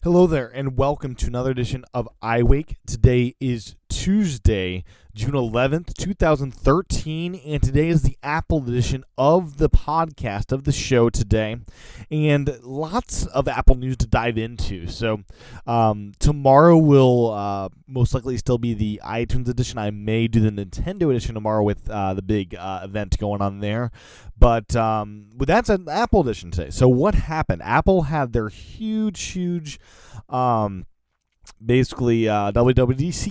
Hello there, and welcome to another edition of iWake. Today is Tuesday, June 11th, 2013, and today is the Apple edition of the podcast, of the show today, and lots of Apple news to dive into. So tomorrow will most likely still be the iTunes edition. I may do the Nintendo edition tomorrow with the big event going on there. But with that's an Apple edition today. So what happened? Apple had their huge WWDC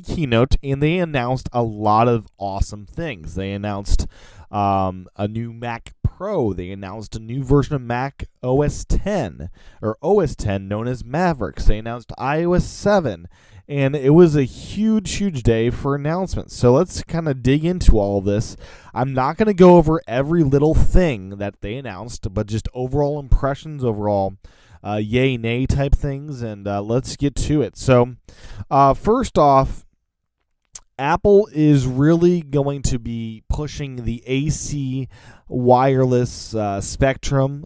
keynote, and they announced a lot of awesome things. They announced a new Mac Pro. They announced a new version of MacOS 10, or OS 10, known as Mavericks. They announced iOS 7. And it was a huge day for announcements. So let's kind of dig into all of this. I'm not going to go over every little thing that they announced, but just overall impressions, overall yay, nay type things, and let's get to it. So first off, Apple is really going to be pushing the AC wireless spectrum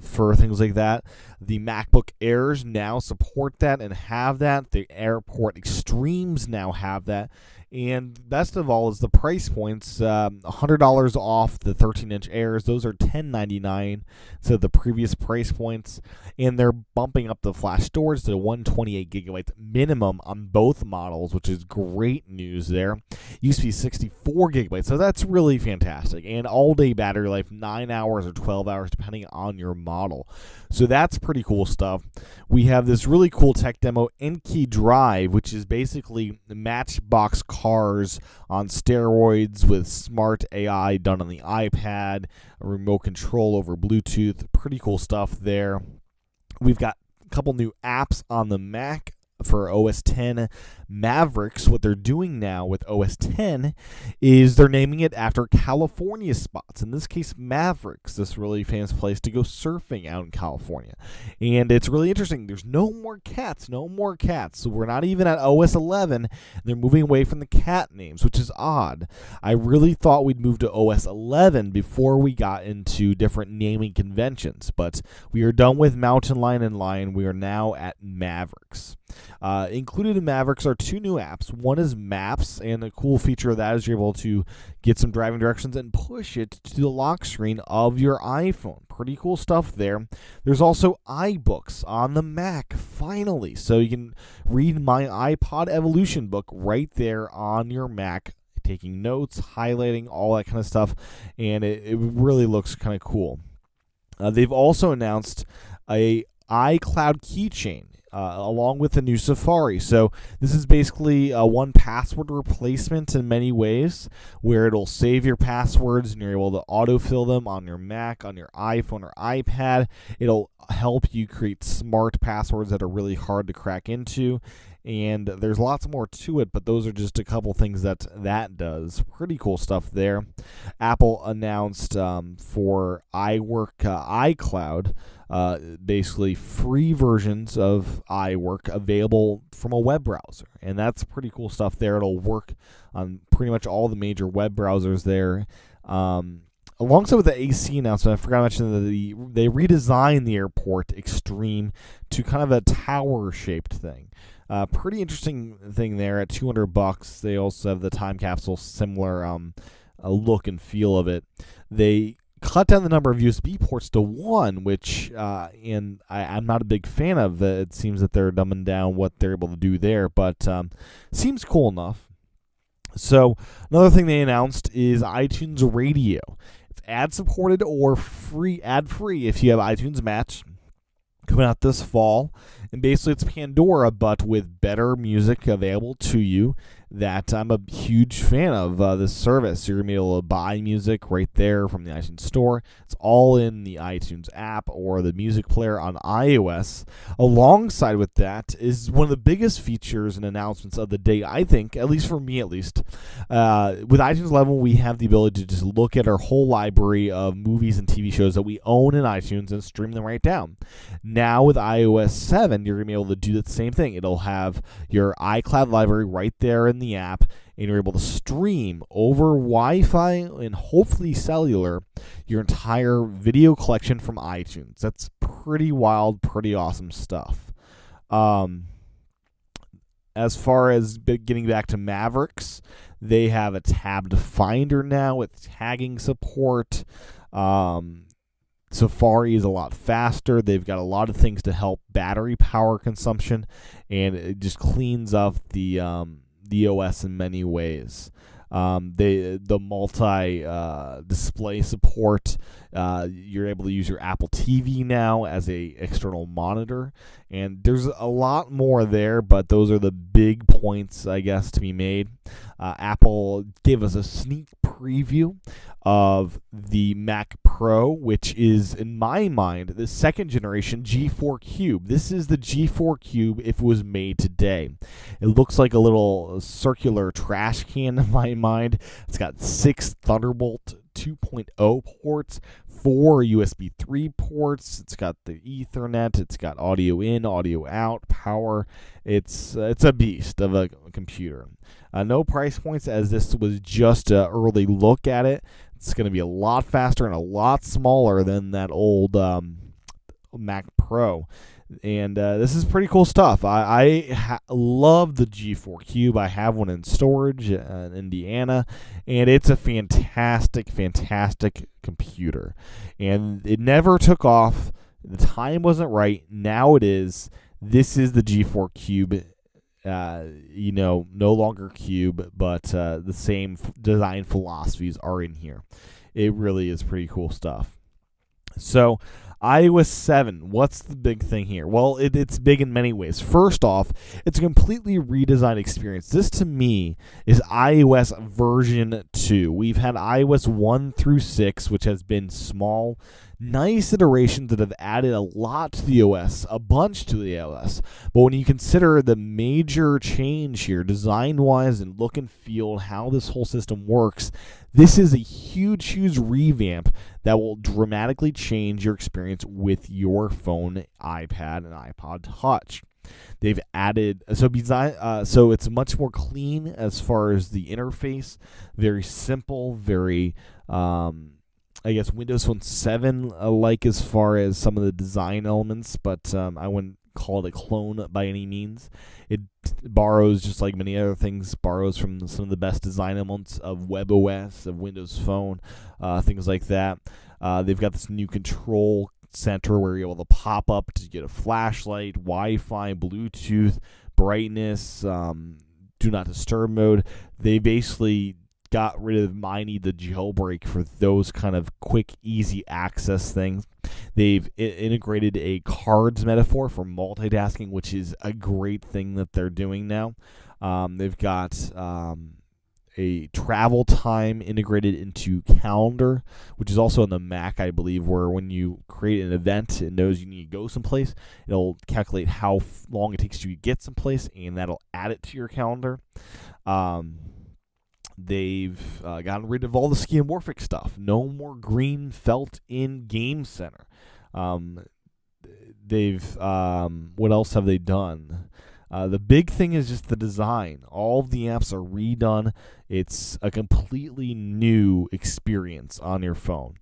for things like that. The MacBook Airs now support that and have that. The AirPort Extremes now have that. And best of all is the price points, $100 off the 13-inch Airs. Those are $1099 instead of the previous price points. And they're bumping up the flash storage to 128 gigabytes minimum on both models, which is great news there. Used to be 64 gigabytes, so that's really fantastic. And all-day battery life, 9 hours or 12 hours, depending on your model. So that's pretty cool stuff. We have this really cool tech demo, Enki Drive, which is basically the Matchbox cars on steroids with smart AI done on the iPad, a remote control over Bluetooth. Pretty cool stuff there. We've got a couple new apps on the Mac for OS 10 Mavericks. What they're doing now with OS 10 is they're naming it after California spots. In this case, Mavericks, this really famous place to go surfing out in California. And it's really interesting. There's no more cats. So we're not even at OS 11. They're moving away from the cat names, which is odd. I really thought we'd move to OS 11 before we got into different naming conventions. But we are done with Mountain Lion and Lion. We are now at Mavericks. Included in Mavericks are two new apps. One is Maps, and a cool feature of that is you're able to get some driving directions and push it to the lock screen of your iPhone. Pretty cool stuff there. There's also iBooks on the Mac, finally. So you can read my iPod Evolution book right there on your Mac, taking notes, highlighting, all that kind of stuff, and it really looks kind of cool. They've also announced a iCloud keychain, along with the new Safari. So this is basically a one password replacement in many ways, where it'll save your passwords and you're able to autofill them on your Mac, on your iPhone or iPad. It'll help you create smart passwords that are really hard to crack into. And there's lots more to it, but those are just a couple things that does. Pretty cool stuff there. Apple announced for iWork iCloud, basically free versions of iWork available from a web browser. And that's pretty cool stuff there. It'll work on pretty much all the major web browsers there. Alongside with the AC announcement, I forgot to mention that they redesigned the AirPort Extreme to kind of a tower-shaped thing. Pretty interesting thing there at $200. They also have the time capsule, similar look and feel of it. They cut down the number of USB ports to one, which I'm not a big fan of. It seems that they're dumbing down what they're able to do there, but seems cool enough. So another thing they announced is iTunes Radio. It's ad-supported or ad-free if you have iTunes Match, coming out this fall. And basically it's Pandora, but with better music available to you. That I'm a huge fan of this service. You're going to be able to buy music right there from the iTunes Store. It's all in the iTunes app or the music player on iOS. Alongside with that is one of the biggest features and announcements of the day, I think, at least for me at least. With iTunes 11, we have the ability to just look at our whole library of movies and TV shows that we own in iTunes and stream them right down. Now with iOS 7, you're going to be able to do the same thing. It'll have your iCloud library right there in the app, and you're able to stream over Wi-Fi and hopefully cellular your entire video collection from iTunes. That's pretty wild, pretty awesome stuff. As far as getting back to Mavericks, they have a tabbed finder now with tagging support. Safari is a lot faster. They've got a lot of things to help battery power consumption, and it just cleans up the OS in many ways. The multi display support. You're able to use your Apple TV now as a external monitor, and there's a lot more there, but those are the big points, I guess, to be made. Apple gave us a sneak preview of the Mac Pro, which is, in my mind, the second generation G4 Cube. This is the G4 Cube if it was made today. It looks like a little circular trash can in my mind. It's got 6 Thunderbolt 2.0 ports, 4 USB 3 ports. It's got the Ethernet. It's got audio in, audio out, power. It's a beast of a computer. No price points, as this was just an early look at it. It's going to be a lot faster and a lot smaller than that old Mac Pro. And this is pretty cool stuff. I love the G4 Cube. I have one in storage in Indiana, and it's a fantastic, fantastic computer. And it never took off. The time wasn't right. Now it is. This is the G4 Cube. No longer Cube, but the same design philosophies are in here. It really is pretty cool stuff. So, iOS 7, what's the big thing here? Well, it's big in many ways. First off, it's a completely redesigned experience. This, to me, is iOS version 2. We've had iOS 1 through 6, which has been small, nice iterations that have added a lot to the OS, a bunch to the OS. But when you consider the major change here, design-wise and look and feel, how this whole system works, this is a huge, huge revamp that will dramatically change your experience with your phone, iPad, and iPod Touch. They've added so it's much more clean as far as the interface, very simple, very Windows Phone 7 like as far as some of the design elements, but I wouldn't call it a clone by any means. It borrows, just like many other things, borrows from some of the best design elements of WebOS, of Windows Phone, things like that. They've got this new control center where you're able to pop up to get a flashlight, Wi-Fi, Bluetooth, brightness, do not disturb mode. They basically got rid of I need the jailbreak for those kind of quick, easy access things. They've integrated a cards metaphor for multitasking, which is a great thing that they're doing now. They've got a travel time integrated into calendar, which is also on the Mac, I believe, where when you create an event, it knows you need to go someplace. It'll calculate how long it takes you to get someplace, and that'll add it to your calendar. They've gotten rid of all the skeuomorphic stuff. No more green felt in Game Center. What else have they done? The big thing is just the design. All of the apps are redone. It's a completely new experience on your phone.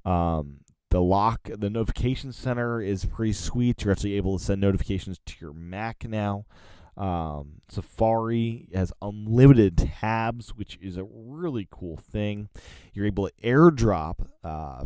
The notification center is pretty sweet. You're actually able to send notifications to your Mac now. Safari has unlimited tabs, which is a really cool thing. You're able to airdrop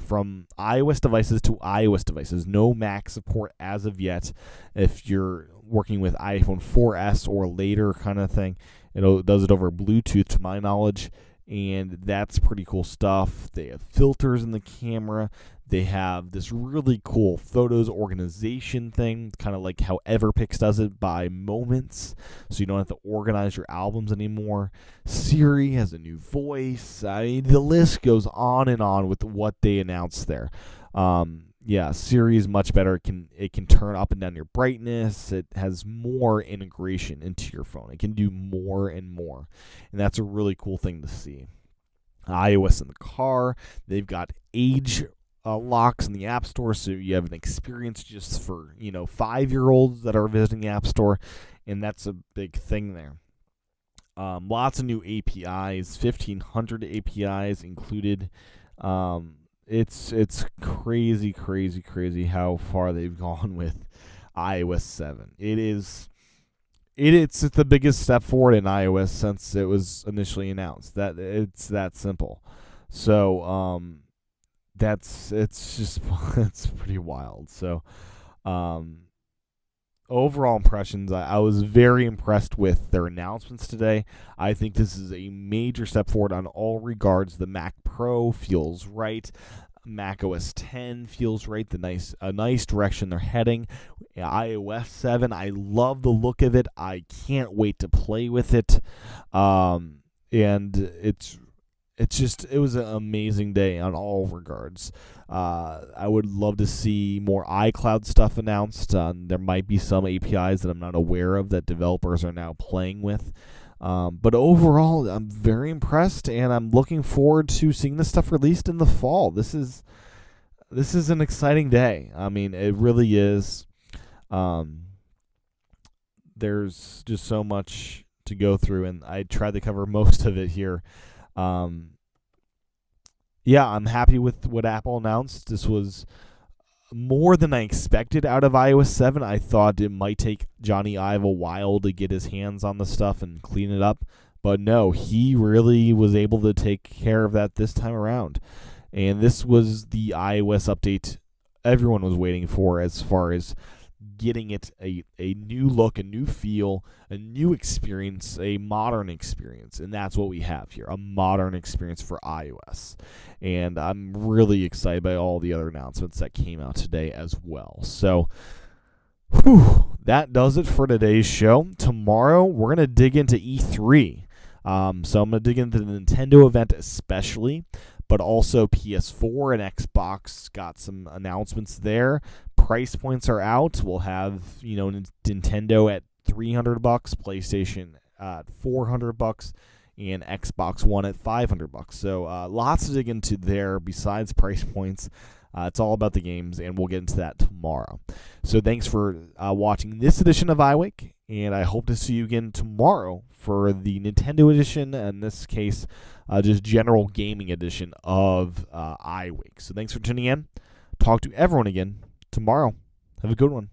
from iOS devices to iOS devices. No Mac support as of yet. If you're working with iPhone 4S or later kind of thing, it does it over Bluetooth, to my knowledge, and that's pretty cool stuff. They have filters in the camera. They have this really cool photos organization thing, kind of like how Everpix does it by moments, so you don't have to organize your albums anymore. Siri has a new voice. I mean, the list goes on and on with what they announced there. Siri is much better. It can turn up and down your brightness. It has more integration into your phone. It can do more and more, and that's a really cool thing to see. iOS in the car. They've got age locks in the App Store, so you have an experience just for 5-year-olds that are visiting the App Store, and that's a big thing there. Lots of new APIs, 1,500 APIs included. It's crazy how far they've gone with iOS 7. It's the biggest step forward in iOS since it was initially announced. That it's that simple. So it's pretty wild. So overall impressions, I was very impressed with their announcements today. I think this is a major step forward on all regards. The Mac Pro feels right. macOS 10 feels right. A nice direction they're heading. iOS 7, I love the look of it. I can't wait to play with it. And it was an amazing day on all regards. I would love to see more iCloud stuff announced. There might be some APIs that I'm not aware of that developers are now playing with. But overall, I'm very impressed, and I'm looking forward to seeing this stuff released in the fall. This is an exciting day. I mean, it really is. There's just so much to go through, and I tried to cover most of it here. Yeah, I'm happy with what Apple announced. This was more than I expected out of iOS 7. I thought it might take Johnny Ive a while to get his hands on the stuff and clean it up. But no, he really was able to take care of that this time around. And this was the iOS update everyone was waiting for as far as getting it a new look, a new feel, a new experience, a modern experience. And that's what we have here, a modern experience for iOS. And I'm really excited by all the other announcements that came out today as well. So, that does it for today's show. Tomorrow, we're going to dig into E3. So I'm going to dig into the Nintendo event especially, but also PS4 and Xbox got some announcements there. Price points are out. We'll have, Nintendo at $300, PlayStation at $400, and Xbox One at $500. So lots to dig into there besides price points. It's all about the games, and we'll get into that tomorrow. So thanks for watching this edition of iWake, and I hope to see you again tomorrow for the Nintendo edition, in this case, just general gaming edition of iWake. So thanks for tuning in. Talk to everyone again tomorrow. Have a good one.